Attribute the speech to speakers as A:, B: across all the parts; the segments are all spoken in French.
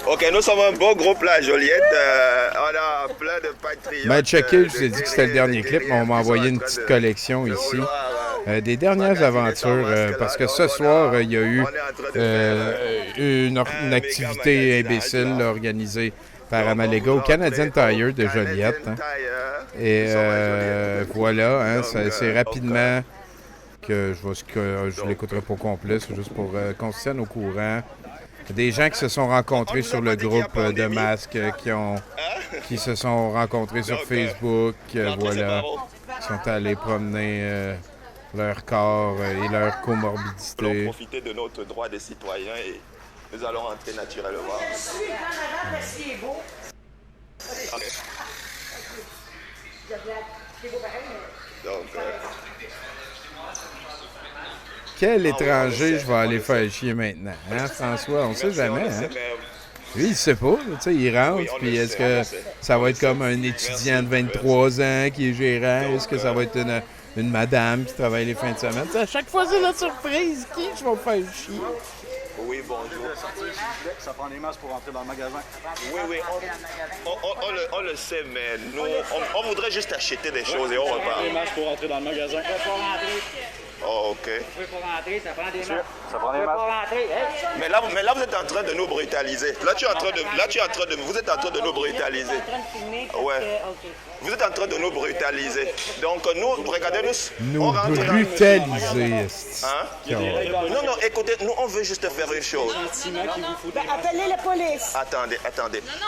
A: Ok, nous sommes un beau groupe là, Joliette. On a plein de patriotes.
B: Ben, checké, je vous ai dit que c'était le dernier clip, mais on m'a envoyé une petite collection ici. Des dernières aventures, parce que ce soir, il y a eu une activité imbécile là, organisée par Amalega au Canadian Tire de Joliette. Hein. Et voilà, hein, c'est rapidement que je l'écouterai pas au complet, c'est juste pour qu'on se tienne au courant. Des gens qui se sont rencontrés sur le groupe de masques, qui se sont rencontrés sur Facebook, voilà, qui sont allés promener leur corps et leur comorbidité.
A: Nous allons profiter de notre droit de citoyen et nous allons rentrer naturellement. Donc,
B: quel étranger je vais aller faire chier maintenant, hein, François? On sait jamais, hein? Lui, il sait pas, tu sais, il rentre, puis est-ce que ça va être comme un étudiant de 23 ans qui est gérant? Est-ce que ça va être une madame qui travaille les fins de semaine? T'sais, à chaque fois, c'est la surprise. Qui je vais faire chier?
A: Oui, bonjour.
C: Ça prend des masques pour entrer dans le magasin.
A: Oui, on le sait, mais nous, on voudrait juste acheter des choses et on repart.
C: Des masques pour entrer dans le magasin.
A: Oh, ok.
D: Pour rentrer, ça prend des masques.
C: Ça prend des masques.
D: Pour rentrer, hey.
A: Mais là, vous êtes en train de nous brutaliser. Vous êtes en train de nous brutaliser. Ouais. Vous êtes en train de nous brutaliser. Donc, nous, regardez-nous. On rentre dans...
B: brutaliser.
A: Hein? Non, écoutez, nous, on veut juste faire une chose.
E: Appelez la police.
A: Attendez.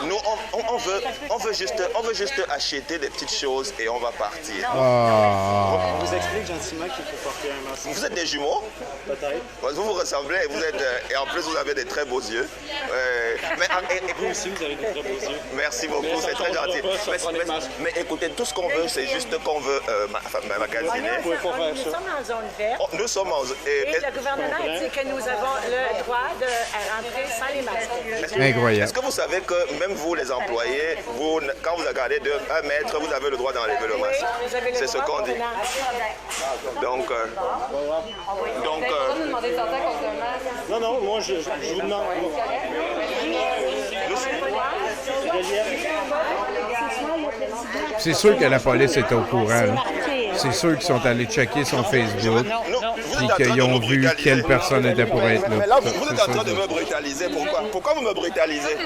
A: Nous, on veut juste acheter des petites choses et on va partir.
C: On vous explique gentiment qu'il faut porter un masque.
A: Vous êtes des jumeaux?
C: Peut-être.
A: Vous ressemblez, et en plus, vous avez des très beaux yeux.
C: Vous aussi, vous avez des très beaux yeux.
A: Merci beaucoup, c'est très gentil. Mais écoutez, tout ce qu'on veut, c'est juste qu'on veut magasiner.
C: Vous pouvez pas faire
E: Nous
C: ça.
E: sommes en zone verte.
A: Nous sommes en...
E: Et le gouvernement dit que nous avons le droit de rentrer sans les masques.
B: Incroyable.
A: Est-ce que vous savez que même vous, les employés, quand vous regardez de 1 mètre, vous avez le droit d'enlever le masque?
E: Vous avez le
A: C'est ce
E: droit
A: qu'on dit. Donc,
C: Non, moi, je vous demande.
B: C'est sûr que la police est au courant. Là. C'est sûr qu'ils sont allés checker son Facebook et qu'ils ont vu quelle personne était pour être là.
A: Mais là, vous êtes en train de me brutaliser. Pourquoi vous me brutalisez?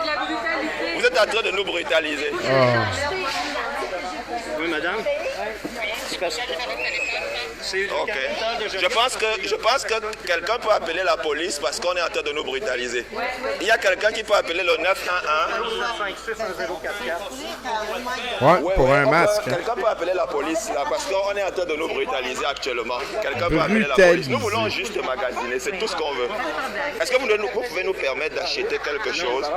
A: Vous êtes en train de nous brutaliser.
C: Oui, madame?
A: OK. Je pense que quelqu'un peut appeler la police parce qu'on est en train de nous brutaliser. Il y a quelqu'un qui peut appeler le 911.
B: Ouais, pour un masque. Hein.
A: Quelqu'un peut appeler la police là parce qu'on est en train de nous brutaliser actuellement. Quelqu'un peut appeler la police. Nous voulons juste magasiner, c'est tout ce qu'on veut. Est-ce que vous pouvez nous permettre d'acheter quelque chose?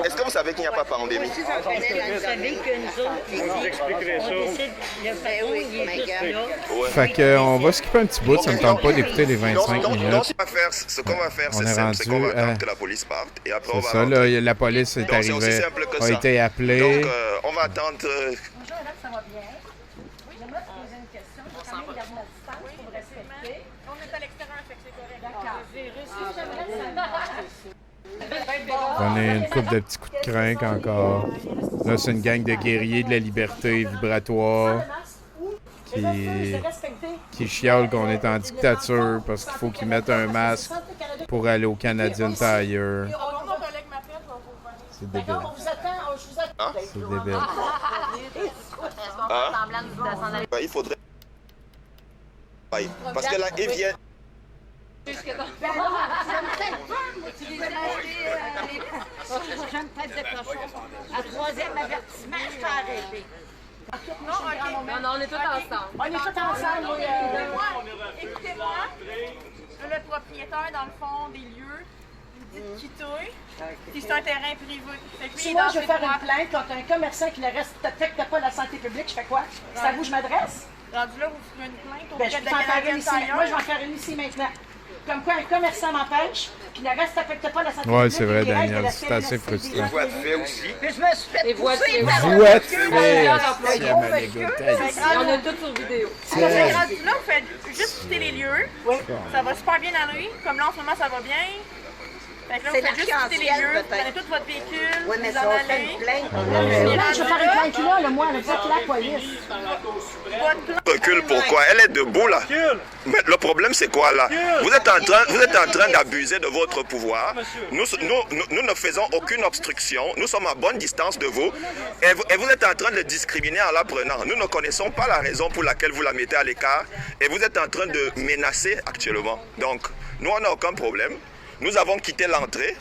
A: Est-ce que vous savez qu'il n'y a pas de pandémie?
D: Vous savez que nous autres, on décide le bateau, il est juste là.
B: Fait qu'on va skipper un petit bout, ça me tente pas d'écouter les 25
A: Donc,
B: minutes.
A: ce qu'on va faire,
B: On
A: c'est
B: est
A: simple, c'est qu'on va
B: rendu
A: attendre que la police parte. Et après, on
B: C'est
A: va
B: ça,
A: rentrer.
B: là, la police est
A: Donc, c'est aussi
B: arrivée,
A: simple que
B: a
A: ça.
B: été appelée.
A: Donc, on va attendre...
E: Bonjour madame, ça va bien? J'aimerais te poser une question. Quand même garder la distance pour me respecter.
F: On est à l'extérieur, fait que c'est correct.
E: D'accord. J'aimerais savoir.
B: Donner une coupe de petits coups de crinque encore. Là, c'est une gang de guerriers de la liberté vibratoire qui chialent qu'on est en dictature parce qu'il faut qu'ils mettent un masque pour aller au Canadian Tire.
F: Mon collègue m'appelle, je vais vous voir.
B: C'est débile.
E: D'accord, on vous attend, je vous attends.
B: C'est débile.
A: Ben, il faudrait... Parce que là, il vient...
D: Jeune tête de cochon. À troisième avertissement, je t'ai arrêté.
F: Non, on est tous ensemble.
E: On est tous ensemble.
F: Écoutez-moi, le propriétaire, dans le fond, des lieux, il dit de quitter, puis c'est un terrain privé. Fait que lui, il
E: Si
F: est
E: moi
F: dans
E: je veux
F: ses
E: faire
F: droits.
E: une plainte contre un commerçant qui ne respecte pas la santé publique, je fais quoi? C'est à vous que je m'adresse?
F: Rendu là, vous ferez une plainte au
E: Ben, je
F: de
E: peux en faire une ici.
F: Canadian
E: Moi, je vais en
F: Tire.
E: faire une ici maintenant. Comme quoi, un commerçant m'empêche, qui ne respecte pas la santé
B: Ouais,
E: publique.
B: c'est vrai,
E: et les règles
B: Daniel,
E: de la
B: c'est assez
E: CNSPD.
B: frustrant.
A: Voie de fait aussi.
D: Puis je me suis fait pousser par
B: Voix de fait,
F: employés.
B: si, Amalega, t'as dit.
F: On a tout sur vidéo. Fait que rendu là, vous faites juste quitter les lieux.
E: Oui.
F: Ça va super bien aller. Comme là, en ce moment, ça va bien. Fait que là,
E: C'est
F: vous faites juste quitter les
E: l'arc-en-ciel,
F: lieux, vous
E: peut-être.
F: prenez tout votre véhicule,
E: Oui, mais
F: vous
E: ça
F: en
E: va faire
F: allez.
E: une plainte.
D: Là, je vais faire une plainte là, moi, le pas la police.
F: Votre plan,
A: Recule pourquoi? Elle est debout là. Mais le problème c'est quoi là? Vous êtes en train d'abuser de votre pouvoir. Nous ne faisons aucune obstruction. Nous sommes à bonne distance de vous. Et vous êtes en train de discriminer en la prenant. Nous ne connaissons pas la raison pour laquelle vous la mettez à l'écart. Et vous êtes en train de menacer actuellement. Donc, nous on n'a aucun problème. Nous avons quitté l'entrée.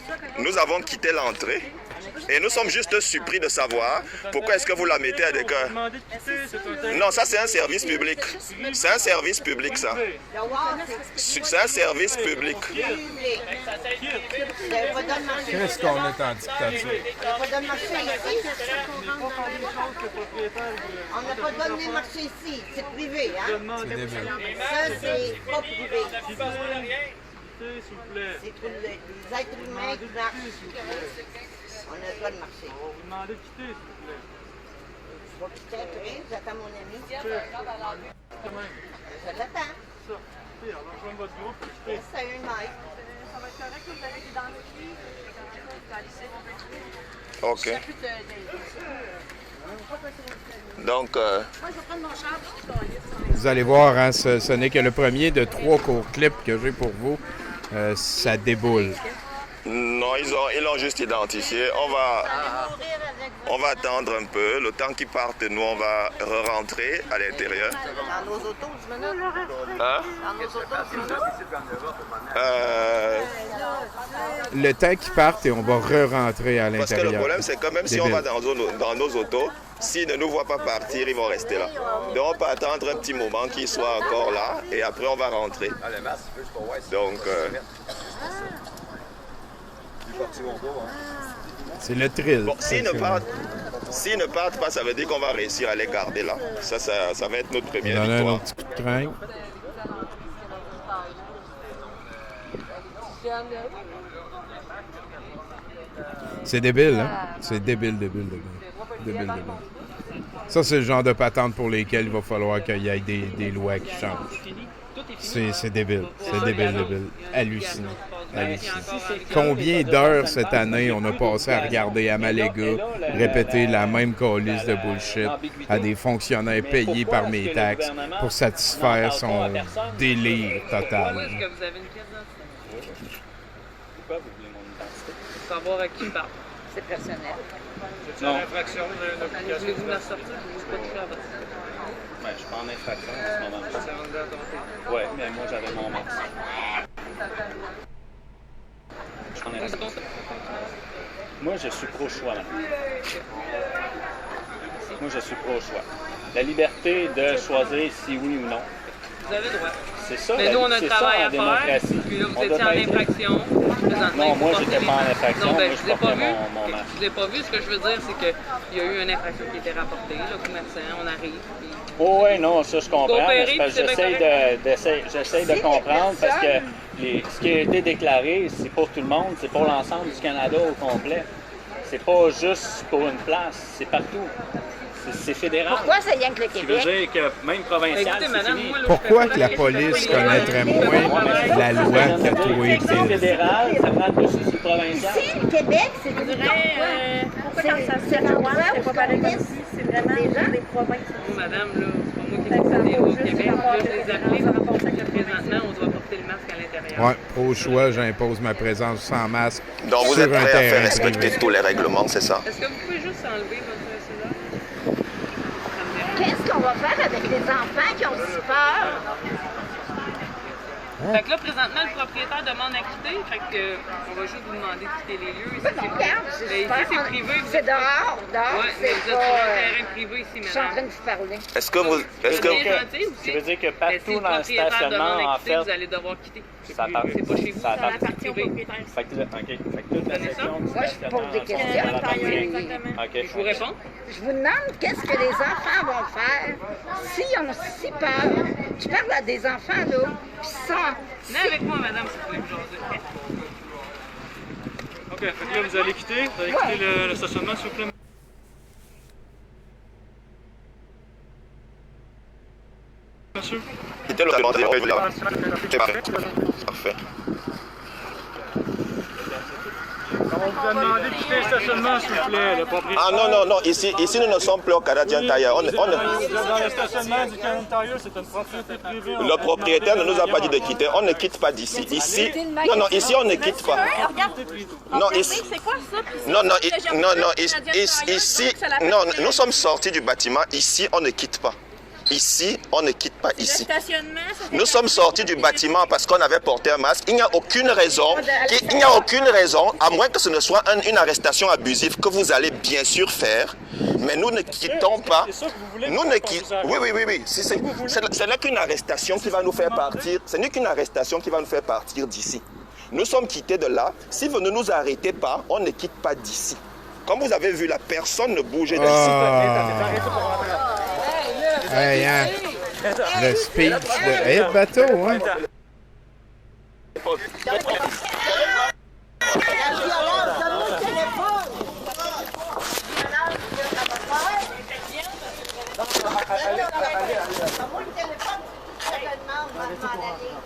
A: Et nous sommes juste surpris de savoir pourquoi est-ce que vous la mettez à l'écart. Non, ça c'est un service public. C'est un service public ça. C'est un service public.
B: Qu'est-ce qu'on est en dictature?
E: On n'a pas donné marché ici. C'est privé, hein?
B: C'est débile.
E: Ça, c'est pas privé.
C: S'il vous plaît.
E: C'est pour les êtres humains qui marchent. On a le droit de marcher.
C: On va vous demander de quitter, s'il vous plaît.
E: Je vais quitter après, j'attends mon ami. Je l'attends.
C: Ça. Quittez, alors rejoignez votre groupe et quittez.
E: C'est à 1 mètre.
F: ça va être correct, vous avez l'identité.
A: Ok. Donc,
B: Vous allez voir, hein, ce n'est que le premier de 3 courts clips que j'ai pour vous. Ça déboule.
A: non, ils l'ont juste identifié. On va attendre un peu. Le temps qu'ils partent, nous, on va re-rentrer à l'intérieur.
E: Dans nos autos, du minute.
A: Hein?
E: Dans nos autos, du minute.
B: Le temps qu'ils partent et on va re-rentrer à
A: Parce que
B: l'intérieur.
A: le problème, c'est que même si on
B: Débile.
A: va dans nos autos, s'ils ne nous voient pas partir, ils vont rester là. Donc, on peut attendre un petit moment qu'ils soient encore là et après, on va rentrer. Donc,
B: C'est le thrill.
A: bon, s'ils ne partent pas, ça veut dire qu'on va réussir à les garder là. Ça va être notre
B: On
A: première
B: donne un
A: victoire.
B: autre petit coup de crinque. C'est débile, hein? C'est débile. Ça, c'est le genre de patente pour lesquelles il va falloir qu'il y ait des lois qui changent. C'est débile. C'est débile. Hallucinant. Combien d'heures cette année on a passé à regarder Amalega répéter la même calice de bullshit à des fonctionnaires payés par mes taxes pour satisfaire son délire total.
G: Est-ce que vous avez une pièce d'identité?
C: Pourquoi vous voulez mon identité?
G: Pour savoir à qui parle.
E: C'est personnel.
C: Non.
G: Voulez-vous me la sortir? Je ne sais pas toucher à votre identité.
C: Ouais, je suis pas en infraction en ce moment-là. Ouais, mais moi j'avais mon masque. Je suis en infraction. Moi, je suis pro-choix, madame. Moi, je suis pro-choix. La liberté de choisir si oui ou non.
G: Vous avez le droit.
C: C'est ça,
G: Mais nous, on a un
C: c'est ça
G: travail
C: en
G: à faire.
C: démocratie.
G: Puis là, vous
C: On
G: étiez
C: doit
G: en
C: être-
G: infraction. Présentement,
C: Non,
G: vous
C: moi,
G: portez
C: j'étais
G: les
C: pas en
G: masques.
C: infraction.
G: Non, ben,
C: Moi,
G: je
C: je
G: ne l'ai pas
C: portais
G: vu.
C: mon masque.
G: Je ne l'ai pas vu. Ce que je veux dire, c'est qu'il y a eu une infraction qui a été rapportée. Le commerçant, on arrive. Puis...
C: Oh, oui, non, ça, je comprends.
G: Coopérer,
C: Mais c'est parce que
G: puis c'est
C: j'essaie de comprendre parce que ce qui a été déclaré, c'est pour tout le monde, c'est pour l'ensemble du Canada au complet. C'est pas juste pour une place, c'est partout. C'est fédéral.
E: Pourquoi c'est rien que le
C: Ce qui veut
E: Québec?
C: dire que même provincial,
G: Écoutez,
C: c'est
G: madame,
C: fini.
G: moi, là,
B: Pourquoi que la police connaîtrait moins la loi qu'à toi et
C: C'est fédéral, ça prend le dessus sur le provincial.
E: Ici, le Québec, c'est du
F: Pourquoi quand ça se fait loin, c'est pas pareil comme ici, c'est vraiment des provinces.
G: Moi, madame, là, c'est pas moi qui ai décidé au Québec. Là, je les appelle. Présentement, on doit porter le masque à l'intérieur.
B: Ouais, au choix, j'impose ma présence sans masque
A: donc vous
B: sur
A: êtes
B: un
A: prêts à faire
B: terrain
A: respecter
B: privé.
A: tous les règlements, c'est ça?
G: Est-ce que vous pouvez juste enlever votre cellulaire?
E: Qu'est-ce qu'on va faire avec les enfants qui ont si peur?
G: Fait que là, présentement, le propriétaire demande à quitter. Fait que, on va juste vous demander de quitter les lieux. Ici,
E: Non, regarde,
G: mais
E: c'est
G: ici,
E: super.
G: c'est privé. Vous
E: C'est
G: êtes...
E: dehors,
G: Ouais, mais
E: c'est
G: vous êtes sur un
E: pas...
G: terrain privé ici,
E: Je suis en train
G: madame.
E: de vous parler.
A: Est-ce que vous... Est-ce que...
G: Bien gentil aussi.
C: Ce qui veut dire que
G: Mais si
C: partout
G: le
C: dans le
G: propriétaire
C: stationnement,
G: demande à
C: en
G: quitter,
C: fait,
G: vous allez devoir quitter. C'est
C: ça appartient.
G: pas chez vous,
C: Ça
G: c'est
C: appartient
G: privé.
C: Fait que, OK. Fait que toute la section du
E: Moi, je pose des
C: stationnement,
E: questions.
C: ça appartient.
F: Exactement.
C: OK.
G: Je vous réponds.
E: Je vous demande qu'est-ce que les enfants vont faire s'ils ont si peur. Je parle à des enfants, là, qui sont...
G: Venez avec moi, madame, si vous voulez me jaser.
C: OK. Fait que là, vous allez quitter. Vous allez quitter le stationnement, s'il vous plaît. Monsieur.
A: Quittez le parfait. Parfait.
C: vous a demandé de quitter le stationnement, s'il vous plaît, le propriétaire.
A: Ah non, non, non, ici nous ne sommes plus au Canadian Tire.
C: Vous êtes dans le stationnement du Canadian Tire, c'est une propriété privée.
A: Le propriétaire ne nous a pas dit de quitter. On ne quitte pas d'ici. Ici, non, non, ici on ne quitte pas. Non, ici,
F: C'est quoi ça?
A: non, non, non, non, ici, non, nous sommes sortis du bâtiment. Ici, on ne quitte pas. Ici, on ne quitte pas
F: Le
A: ici.
F: stationnement, ça fait
A: Nous sommes sortis du bâtiment parce qu'on avait porté un masque. Il n'y a aucune raison, à moins que ce ne soit une arrestation abusive que vous allez bien sûr faire, mais nous ne quittons pas. Nous ne quittons. Oui, oui, oui, oui. Ce n'est qu'une arrestation qui va nous faire partir. Ce n'est qu'une arrestation qui va nous faire partir d'ici. Nous sommes quittés de là. Si vous ne nous arrêtez pas, on ne quitte pas d'ici. Comme vous avez vu, la personne ne bougeait d'ici.
B: Hey, hein. Le speech de... Hey, le bateau, hein?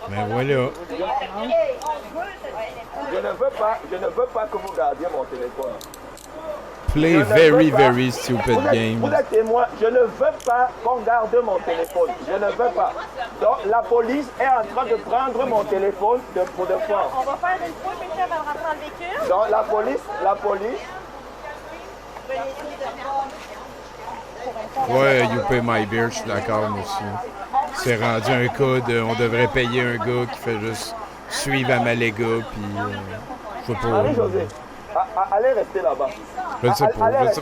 B: Mais voilà.
A: Je ne veux pas que vous gardiez mon téléphone.
B: Play very, very stupid game.
A: Vous êtes témoin, je ne veux pas qu'on garde mon téléphone. Je ne veux pas. Donc la police est en train de prendre mon téléphone pour de force.
F: On va faire une fois, quelqu'un va rentrer dans le véhicule.
A: Donc la police.
B: Ouais, you pay my beer, je suis d'accord, moi aussi. C'est rendu un cas de... On devrait payer un gars qui fait juste suivre Amalega, puis... je sais pas...
A: Allez rester là-bas.
B: Je ne sais pas comment faire ça.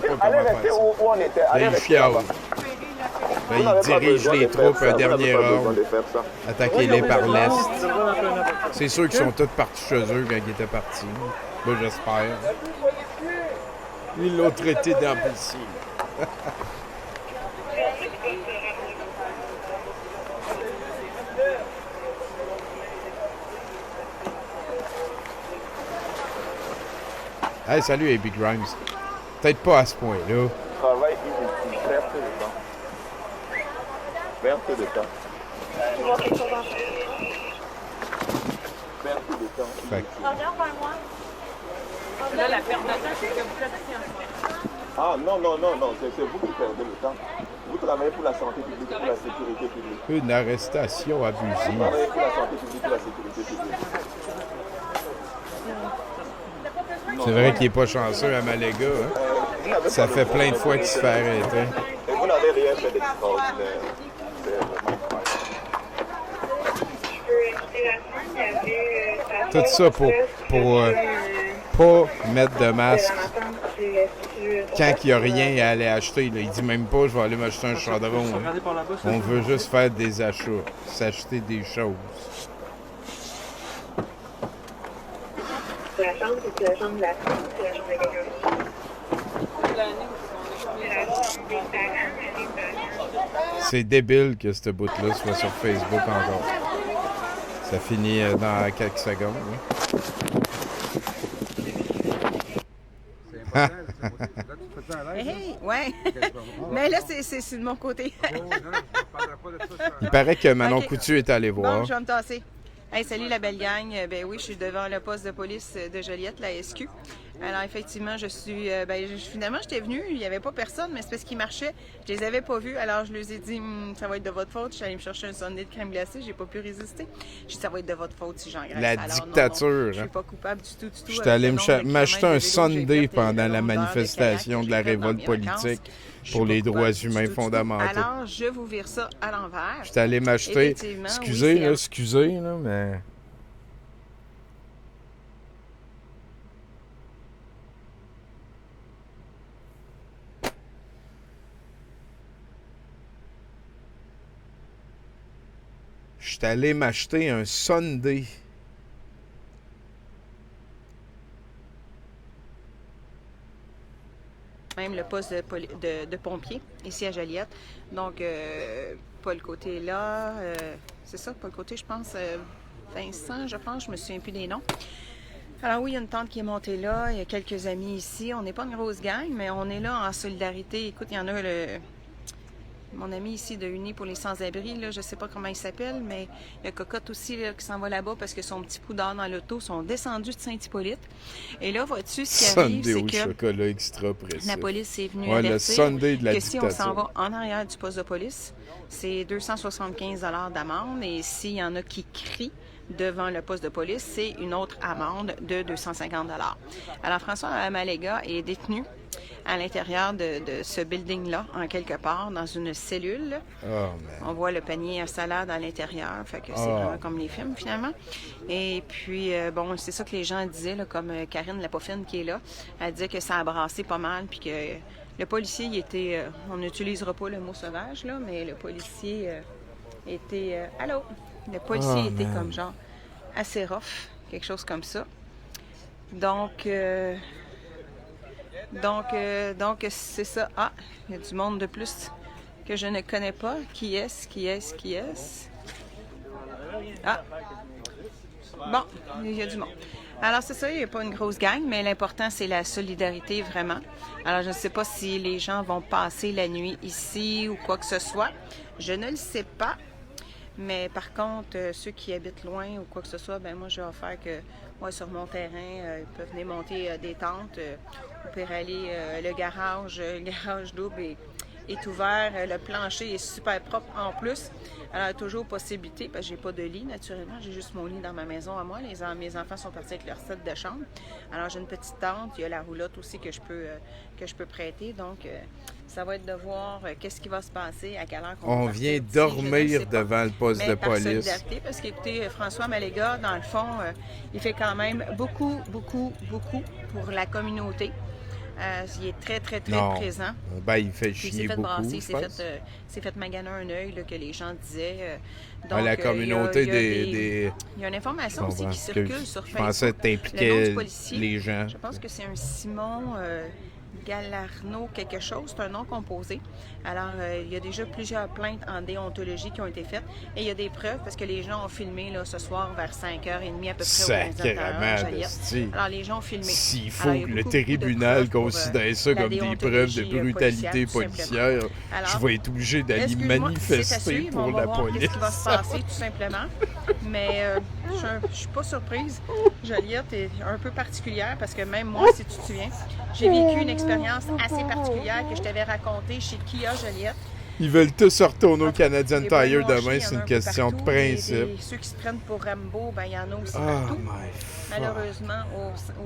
A: Où on était.
B: Là, il chiale. Là, il dirige les troupes, un dernier ordre, attaquez-les par l'Est. C'est sûr qu'ils sont tous partis chez eux quand ils étaient partis. Moi, j'espère. Ils l'ont traité d'imbécile. Hey, salut, AB Grimes. Peut-être pas à ce point-là.
A: Travail ici, perte de temps. Perte de temps. Perte de temps.
B: Fait que...
F: Regarde vers moi.
G: Là, la perte de temps, c'est que vous faites ici en ce moment.
A: Ah non, non, non, non, c'est vous qui perdez le temps. Vous travaillez pour la santé publique, pour la sécurité publique.
B: Une arrestation
A: Vous
B: abusive.
A: travaillez pour la santé publique, pour la sécurité publique.
B: C'est vrai qu'il n'est pas chanceux à Amalega, hein? Ça fait plein de fois qu'il se fait arrêter.
A: Et vous n'avez rien fait d'extraordinaire.
B: Tout ça pour pas mettre de masque quand il n'y a rien à aller acheter. Là. Il dit même pas, je vais aller m'acheter un chaudron. Hein. On veut juste faire des achats, s'acheter des choses.
H: La chambre, c'est la chambre de la fille, c'est la chambre de quelqu'un d'autre.
B: C'est débile que ce bout-là soit sur Facebook encore. Ça finit dans quelques secondes. Oui.
I: Hey, ouais. Mais là, c'est de mon côté.
B: Il paraît que Manon Coutu est allé voir.
I: Bon, je vais me tasser. Hey, salut la belle gang. Ben oui, je suis devant le poste de police de Joliette, la SQ. Alors effectivement, je suis... finalement, j'étais venue, il n'y avait pas personne, mais c'est parce qu'ils marchaient. Je les avais pas vus, alors je leur ai dit ça va être de votre faute. Je suis allée me chercher un sundae de crème glacée, j'ai pas pu résister. J'ai dit ça va être de votre faute si j'engraisse.
B: La
I: alors,
B: dictature.
I: non, je suis pas coupable du tout.
B: Je suis allé m'acheter un sundae pendant la manifestation de la révolte politique pour les droits humains fondamentaux.
I: Alors, je vous vire ça à l'envers.
B: Je suis allé m'acheter... Excusez, là, mais... Je suis allé m'acheter un sundae.
I: Même le poste de pompier, ici à Joliette. Donc, Paul Côté est là. C'est ça, Paul Côté, je pense. Vincent, je pense. Je me souviens plus des noms. Alors oui, il y a une tante qui est montée là. Il y a quelques amis ici. On n'est pas une grosse gang, mais on est là en solidarité. Écoute, il y en a mon ami ici de Unis pour les sans-abri, je ne sais pas comment il s'appelle, mais il y a Cocotte aussi là, qui s'en va là-bas parce que son petit poudard dans l'auto sont descendus de Saint-Hippolyte. Et là, vois-tu, ce qui arrive, c'est que
B: chocolat extra précis.
I: La police est venue
B: le
I: avertir
B: Sunday de la
I: que si on s'en
B: dictature.
I: va en arrière du poste de police, c'est 275 $ d'amende. Et s'il y en a qui crient devant le poste de police, c'est une autre amende de 250 $. Alors, François Amalega est détenu à l'intérieur de ce building-là, en quelque part, dans une cellule. On voit le panier à salade à l'intérieur, fait que c'est vraiment comme les films, finalement. Et puis, bon, c'est ça que les gens disaient, là, comme Karine Lapoffine qui est là, elle disait que ça a brassé pas mal, puis que le policier, il était, on n'utilisera pas le mot sauvage, là, mais le policier était... allô? Le policier était comme genre assez rough, quelque chose comme ça. Donc c'est ça. Ah, il y a du monde de plus que je ne connais pas. Qui est-ce? Ah, bon, il y a du monde. Alors, c'est ça, il n'y a pas une grosse gang, mais l'important, c'est la solidarité, vraiment. Alors, je ne sais pas si les gens vont passer la nuit ici ou quoi que ce soit. Je ne le sais pas. Mais par contre, ceux qui habitent loin ou quoi que ce soit, ben moi, je vais faire que, moi, sur mon terrain, ils peuvent venir monter des tentes. On peut aller, le garage double est ouvert. Le plancher est super propre en plus. Alors, toujours possibilité, parce que j'ai pas de lit, naturellement. J'ai juste mon lit dans ma maison à moi. Mes enfants sont partis avec leur set de chambre. Alors, j'ai une petite tente. Il y a la roulotte aussi que je peux prêter. Donc, ça va être de voir qu'est-ce qui va se passer, à quelle heure
B: on vient dormir devant le poste de police.
I: Solidarité, parce qu'écoutez, François Amalega, dans le fond, il fait quand même beaucoup pour la communauté. Il est très présent.
B: Ben, il fait chier beaucoup,
I: brasser,
B: je pense.
I: Il s'est fait maganer un œil, là, que les gens disaient.
B: Donc, la communauté
I: il y a une information aussi qui circule sur Facebook.
B: Je pensais que t'impliquais les gens.
I: Je pense que c'est un Simon Galarno quelque chose, c'est un nom composé. Alors, il y a déjà plusieurs plaintes en déontologie qui ont été faites et il y a des preuves parce que les gens ont filmé là, ce soir vers 5h30 à peu près. Alors, les gens ont filmé.
B: S'il faut que le tribunal considère ça comme des preuves de brutalité policière, je vais être obligé d'aller manifester pour la police.
I: Qu'est-ce qui va se passer, tout simplement. Mais je suis pas surprise. Joliette est un peu particulière parce que même moi, si tu te souviens, j'ai vécu une expérience assez particulière que je t'avais racontée chez Kia Joliette.
B: Ils veulent tous retourner au Canadian Tire demain, c'est une question de principe.
I: Ceux qui se prennent pour Rambo, ben il y en a aussi partout. Malheureusement,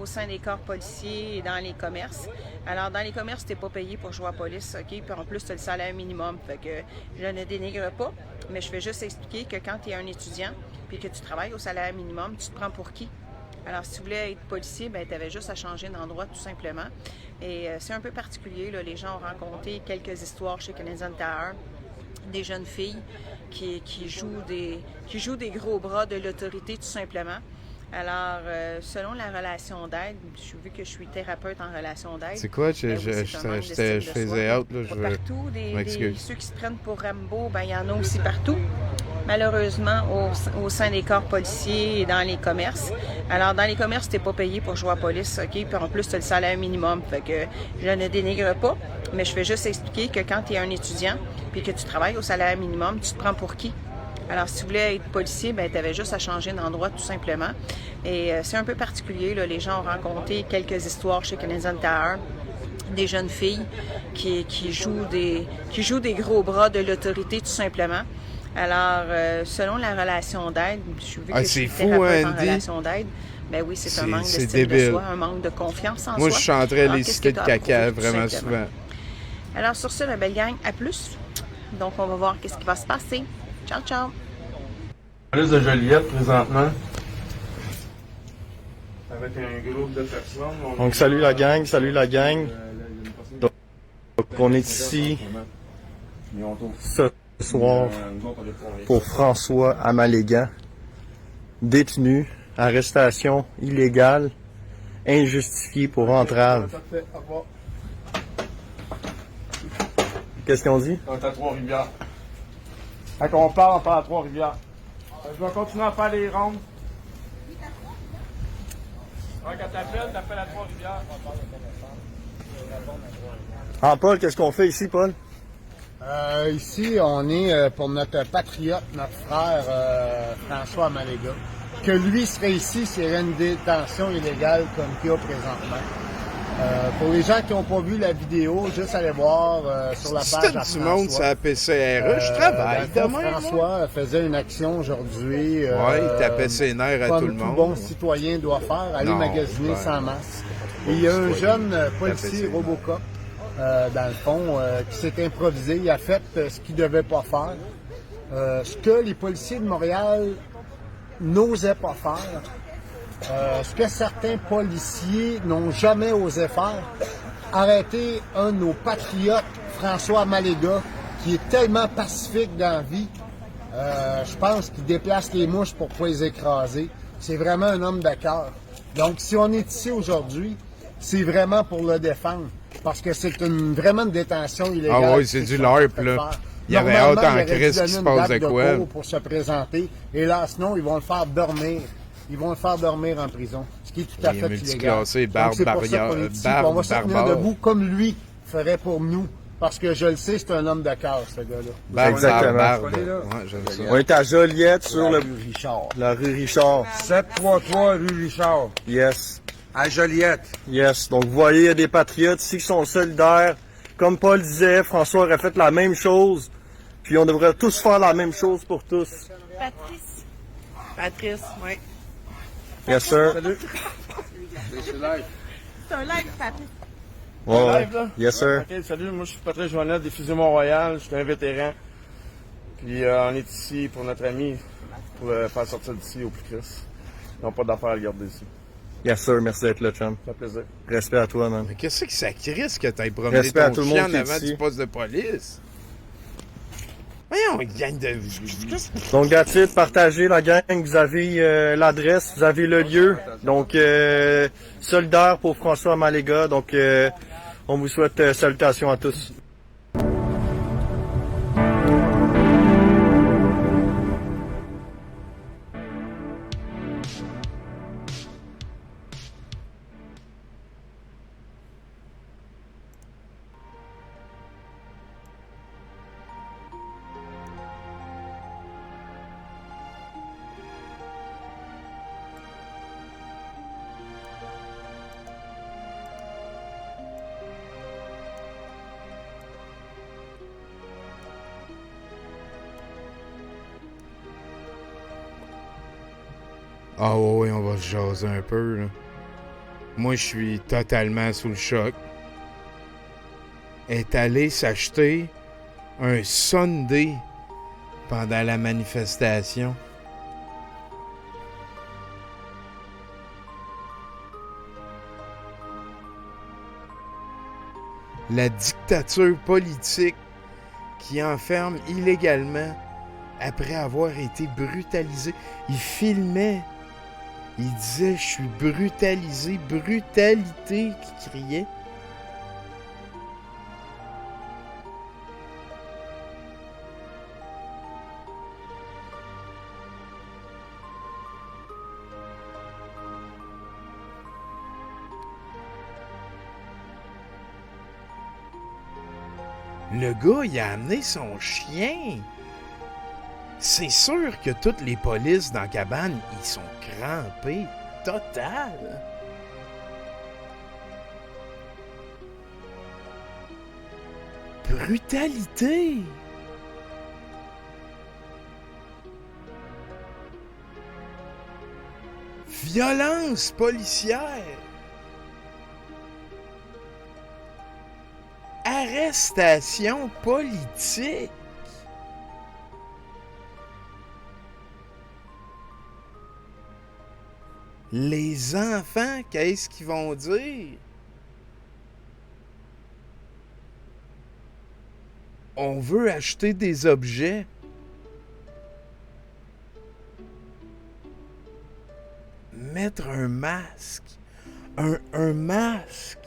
I: au sein des corps policiers et dans les commerces. Alors, dans les commerces, tu n'es pas payé pour jouer à la police, OK? Puis en plus, tu as le salaire minimum. Fait que je ne dénigre pas, mais je vais juste expliquer que quand tu es un étudiant puis que tu travailles au salaire minimum, tu te prends pour qui? Alors, si tu voulais être policier, ben tu avais juste à changer d'endroit, tout simplement. Et c'est un peu particulier, là. Les gens ont rencontré quelques histoires chez Canadian Tire, des jeunes filles qui jouent des gros bras de l'autorité, tout simplement. Alors, selon la relation d'aide, vu que je suis thérapeute en relation d'aide...
B: C'est quoi? Je faisais out, là,
I: partout, ceux qui se prennent pour Rambo, ben il y en a aussi partout. Malheureusement, au sein des corps policiers et dans les commerces. Alors, dans les commerces, tu n'es pas payé pour jouer à la police, OK? Puis en plus, tu as le salaire minimum. Fait que je ne dénigre pas, mais je vais juste expliquer que quand tu es un étudiant puis que tu travailles au salaire minimum, tu te prends pour qui? Alors, si tu voulais être policier, ben tu avais juste à changer d'endroit, tout simplement. Et c'est un peu particulier, là. Les gens ont rencontré quelques histoires chez Canadian Tire, des jeunes filles qui jouent des gros bras de l'autorité, tout simplement. Alors, selon la relation d'aide, je suis thérapeute en relation d'aide, ben oui, c'est un manque d'estime de soi, un manque de confiance en soi.
B: Moi, je chanterais les cités de caca vraiment souvent.
I: Alors, sur ce, ma belle gang, à plus. Donc, on va voir qu'est-ce qui va se passer. Ciao, ciao!
J: Police de Joliette, présentement. Avec un groupe de personnes. Donc, salut la gang. Donc, on est ici ce soir pour François Amalega, détenu, arrestation illégale, injustifiée pour entrave. Qu'est-ce qu'on dit?
K: On est à Trois-Rivières. Quand on parle à Trois-Rivières. Je vais continuer à faire les rondes. Quand t'appelles à Trois-Rivières.
J: Ah, Paul, qu'est-ce qu'on fait ici, Paul?
L: Ici, on est pour notre patriote, notre frère François Amalega, que lui serait ici s'il y avait une détention illégale comme qu'il y a présentement. Pour les gens qui n'ont pas vu la vidéo, juste aller voir sur la page à
B: du monde,
L: François.
B: c'est la PCRE, je travaille demain.
L: François faisait une action aujourd'hui.
B: Il tapait ses nerfs à tout le monde.
L: Comme tout bon citoyen doit faire, aller magasiner sans masque. Et il y a un jeune policier Robocop, dans le fond, qui s'est improvisé. Il a fait ce qu'il ne devait pas faire. Ce que les policiers de Montréal n'osaient pas faire. Ce que certains policiers n'ont jamais osé faire, arrêter un de nos patriotes, François Amalega, qui est tellement pacifique dans la vie. Je pense qu'il déplace les mouches pour pas les écraser. C'est vraiment un homme de cœur. Donc, si on est ici aujourd'hui, c'est vraiment pour le défendre. Parce que c'est vraiment une détention illégale.
B: Ah oui, c'est du LARP, là. Il y avait hâte en crise qu'il se passe de quoi.
L: Pour se présenter. Et là, sinon, ils vont le faire dormir. Ils vont le faire dormir en prison, ce qui est tout à fait illégal.
B: C'est
L: pour ça qu'on est ici. On va se tenir debout comme lui ferait pour nous. Parce que je le sais, c'est un homme de cœur, ce gars-là.
J: Exactement. On est à Joliette sur la rue Richard.
K: 733 rue Richard.
J: Yes.
K: À Joliette.
J: Yes. Donc, vous voyez, il y a des patriotes ici qui sont solidaires. Comme Paul disait, François aurait fait la même chose. Puis on devrait tous faire la même chose pour tous.
G: Patrice, oui.
J: Yes, sir.
K: Salut.
F: C'est un live, Patrice.
J: Ouais.
K: Live, là?
J: Yes, sir.
K: Okay, salut, moi je suis Patrice Joannette des Fusils Mont-Royal. Je suis un vétéran. Puis on est ici pour notre ami, pour le faire sortir d'ici au plus Christ. Ils n'ont pas d'affaires à le garder ici.
J: Yes, sir. Merci d'être là, chum.
K: Ça fait plaisir.
J: Respect à toi, man.
B: Mais qu'est-ce que ça crisse que t'aies promené
J: Respect à
B: ton
J: tout le
B: chien
J: monde
B: en avant
J: qui est
B: du
J: ici.
B: poste de police? Voyons, gang de...
J: Donc, that's it. Partagez la gang. Vous avez l'adresse, vous avez le lieu. Donc, solidaire pour François Amalega. Donc, on vous souhaite salutations à tous.
B: Ah ouais, on va se jaser un peu, là. Moi, je suis totalement sous le choc. Elle est allée s'acheter un Sunday pendant la manifestation. La dictature politique qui enferme illégalement après avoir été brutalisé. Il filmait. Il disait « Je suis brutalisé », brutalité qui criait. Le gars, il a amené son chien. C'est sûr que toutes les polices dans la cabane, ils sont crampés. Total. Brutalité. Violence policière. Arrestation politique. Les enfants, qu'est-ce qu'ils vont dire? On veut acheter des objets. Mettre un masque. Un masque.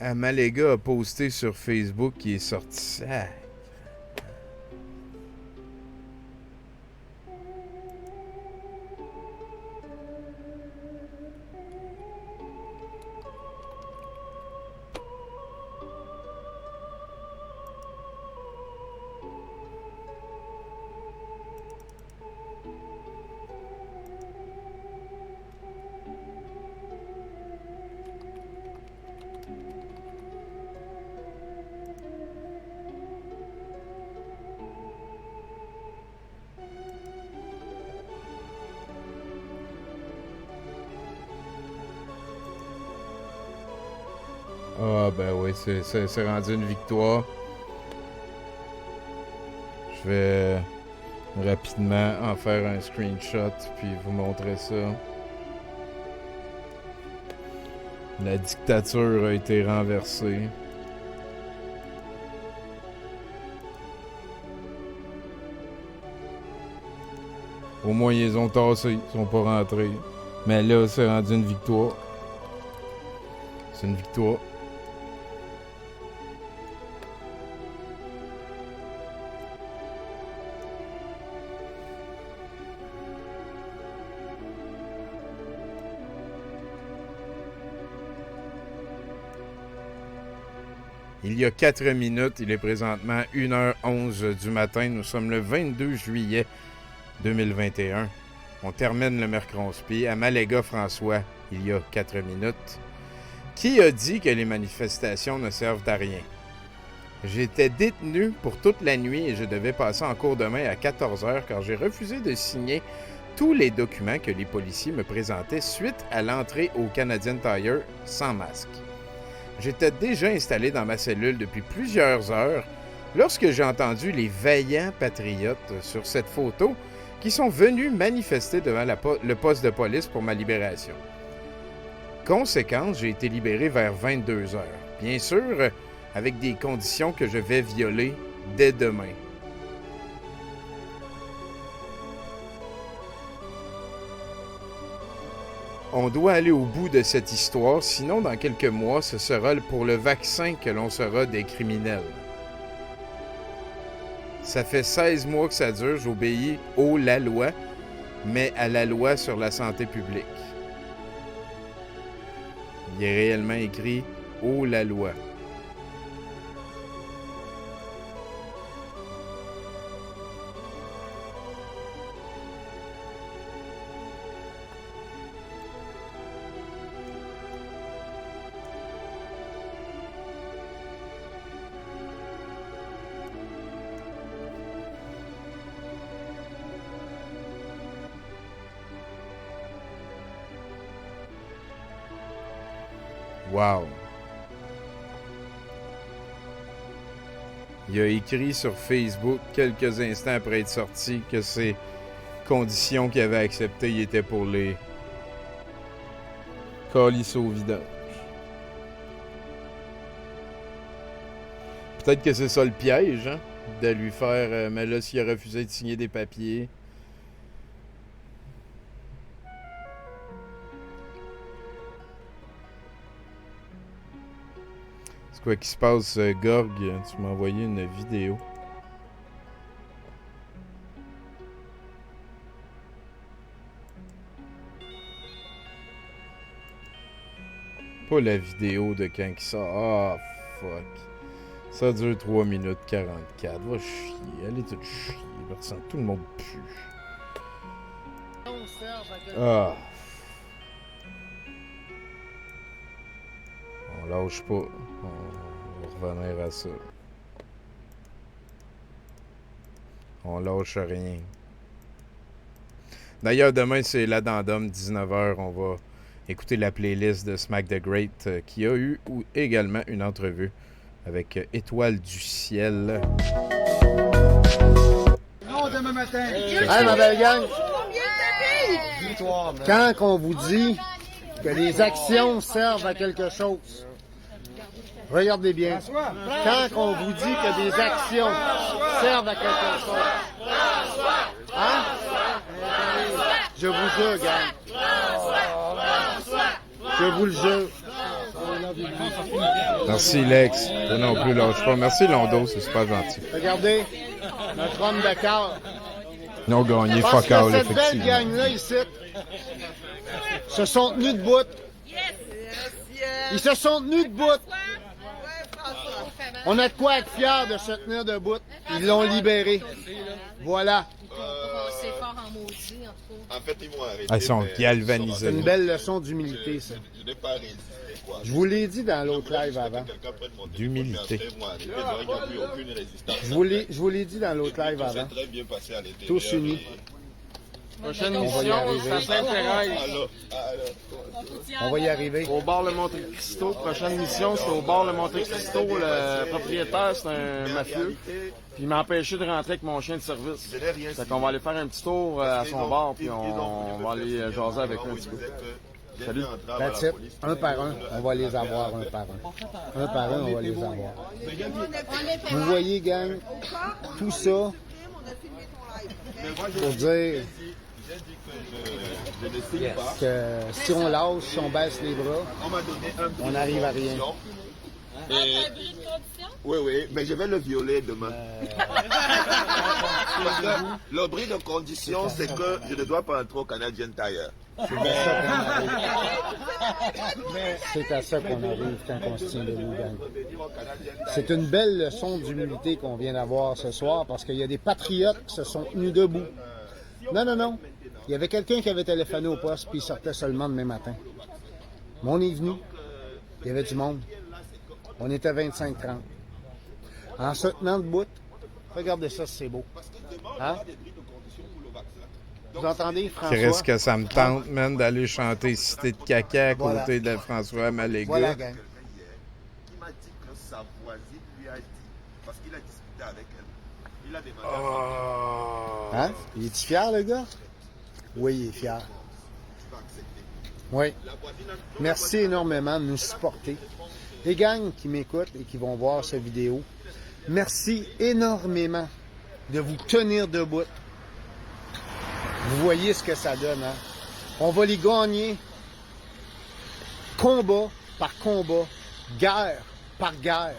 B: Amalega a posté sur Facebook qu'il est sorti ça. Ah, ben oui, c'est rendu une victoire. Je vais rapidement en faire un screenshot puis vous montrer ça. La dictature a été renversée. Au moins, ils ont tassé, ils sont pas rentrés. Mais là, c'est rendu une victoire. C'est une victoire. Il y a 4 minutes, il est présentement 1h11 du matin. Nous sommes le 22 juillet 2021. On termine le Mercronspi à Maléga François, il y a 4 minutes. Qui a dit que les manifestations ne servent à rien? J'étais détenu pour toute la nuit et je devais passer en cours demain à 14h car j'ai refusé de signer tous les documents que les policiers me présentaient suite à l'entrée au Canadian Tire sans masque. J'étais déjà installé dans ma cellule depuis plusieurs heures lorsque j'ai entendu les vaillants patriotes sur cette photo qui sont venus manifester devant le poste de police pour ma libération. Conséquence, j'ai été libéré vers 22h. Bien sûr, avec des conditions que je vais violer dès demain. On doit aller au bout de cette histoire, sinon dans quelques mois, ce sera pour le vaccin que l'on sera des criminels. Ça fait 16 mois que ça dure, j'obéis la loi, mais à la loi sur la santé publique. Il est réellement écrit « la loi ». Wow! Il a écrit sur Facebook quelques instants après être sorti que ces conditions qu'il avait acceptées étaient pour les calisser au vidange. Peut-être que c'est ça le piège, hein? De lui faire... mais là, s'il a refusé de signer des papiers... Quoi qui se passe, Gorg? Tu m'as envoyé une vidéo. Pas la vidéo de quand il sort. Ah, fuck. Ça dure 3 minutes 44. Va chier. Elle est toute chier. Tout le monde pue. Ah. On lâche pas. On va revenir à ça. On lâche rien. D'ailleurs, demain, c'est l'addendum, 19h. On va écouter la playlist de Smack the Great qui a eu également une entrevue avec Étoile du Ciel.
L: Non, demain matin. Hey, ma belle gang. Quand on vous dit que les actions servent à quelque chose, regardez bien. Quand on vous dit que des actions servent à quelque chose, hein? Je vous jure, gang. Je vous le jure.
B: Merci, Lex. Toi non plus, lâche pas. Merci, Londo. C'est super gentil.
L: Regardez, notre homme de cœur.
B: Ils ont gagné, fuck all, effectivement.
L: Cette belle gang-là, ici, se sont tenus debout. Ils se sont tenus debout. On a de quoi être fiers de se tenir debout. Ils l'ont libéré. Voilà.
M: C'est fort en maudit, en tout cas.
A: En fait, ils vont arrêter.
B: Ils sont galvanisés.
L: C'est une belle leçon d'humilité, ça.
A: Je n'ai pas résisté.
L: Je vous l'ai dit dans l'autre live avant.
B: D'humilité.
L: Je vous l'ai dit dans l'autre live avant. Tous unis.
K: Prochaine
L: On va y
K: mission,
L: arriver.
K: c'est à Sainte-Thérèse.
L: On va y arriver.
K: Au bar Le Monte Cristo. Prochaine mission, c'est au bar Le Monte Cristo. Le propriétaire, c'est un mafieux. Puis il m'a empêché de rentrer avec mon chien de service. Fait qu'on va aller faire un petit tour à son bar, puis on va aller jaser avec lui un petit peu. Salut.
L: That's it. Un par un, on va les avoir un par un. Un par un, on va les avoir. Vous voyez, gang, tout ça pour dire que si on lâche, si on baisse les bras, on n'arrive à rien.
A: Oui, oui, mais je vais le violer demain. Le bris de condition, c'est que je ne dois pas entrer au Canadian Tire.
L: C'est à ça qu'on arrive quand on se tient debout, gang. C'est une belle leçon d'humilité qu'on vient d'avoir ce soir parce qu'il y a des patriotes qui se sont tenus debout. Non, non, non. Il y avait quelqu'un qui avait téléphoné au poste puis il sortait seulement demain matin. Mais on est venu. Il y avait du monde. On était 25-30. En se tenant debout, regardez ça, c'est beau. Hein? Vous entendez, François?
B: Qu'est-ce que ça me tente, man, d'aller chanter Cité de caca à côté de François Maléga.
L: Voilà, gang.
A: Il m'a dit que sa voisine lui a dit, parce qu'il a discuté avec elle, il a demandé
L: Hein? Il est-tu fier, le gars? Oui, il est fier. Oui. Merci énormément de nous supporter. Les gangs qui m'écoutent et qui vont voir cette vidéo, merci énormément de vous tenir debout. Vous voyez ce que ça donne, hein? On va les gagner combat par combat, guerre par guerre.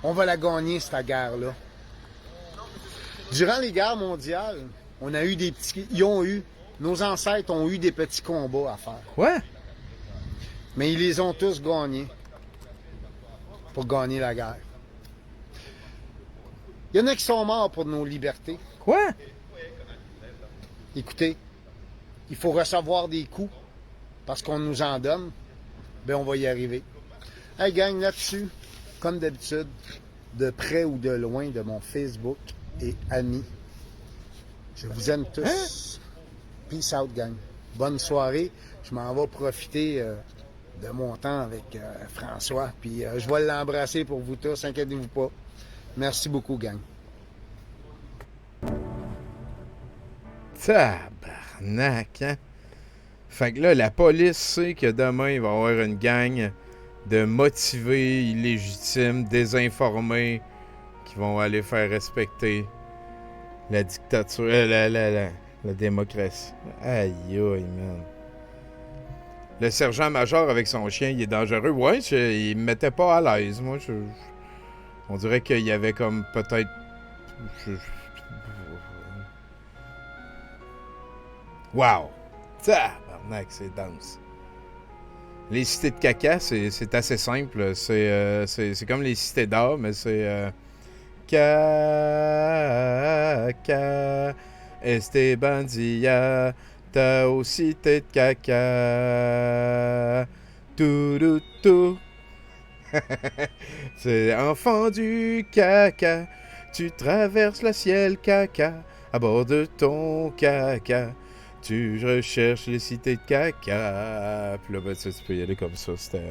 L: On va la gagner, cette guerre-là. Durant les guerres mondiales, on a eu des petits... Nos ancêtres ont eu des petits combats à faire.
B: Ouais.
L: Mais ils les ont tous gagnés pour gagner la guerre. Il y en a qui sont morts pour nos libertés.
B: Quoi?
L: Écoutez, il faut recevoir des coups parce qu'on nous en donne. Ben, on va y arriver. Hey, gang, là-dessus, comme d'habitude, de près ou de loin de mon Facebook et amis, je vous aime tous. Peace out, gang. Bonne soirée. Je m'en vais profiter de mon temps avec François. Puis je vais l'embrasser pour vous tous, inquiétez-vous pas. Merci beaucoup, gang.
B: Tabarnak, hein? Fait que là, la police sait que demain, il va y avoir une gang de motivés, illégitimes, désinformés qui vont aller faire respecter la dictature, la démocratie. Aïe, aïe, man. Le sergent-major avec son chien, il est dangereux. Ouais, il me mettait pas à l'aise. Moi, on dirait qu'il y avait comme peut-être... Wow! Tabarnak, c'est dense. Les cités de caca, c'est assez simple. C'est comme les cités d'or, mais c'est... Caca, Esteban Dia, t'as aux cités de caca. Tout, tout. C'est enfant du caca, tu traverses le ciel caca, à bord de ton caca. Tu recherches les cités de caca. Puis là, ben, tu peux y aller comme ça. C'était...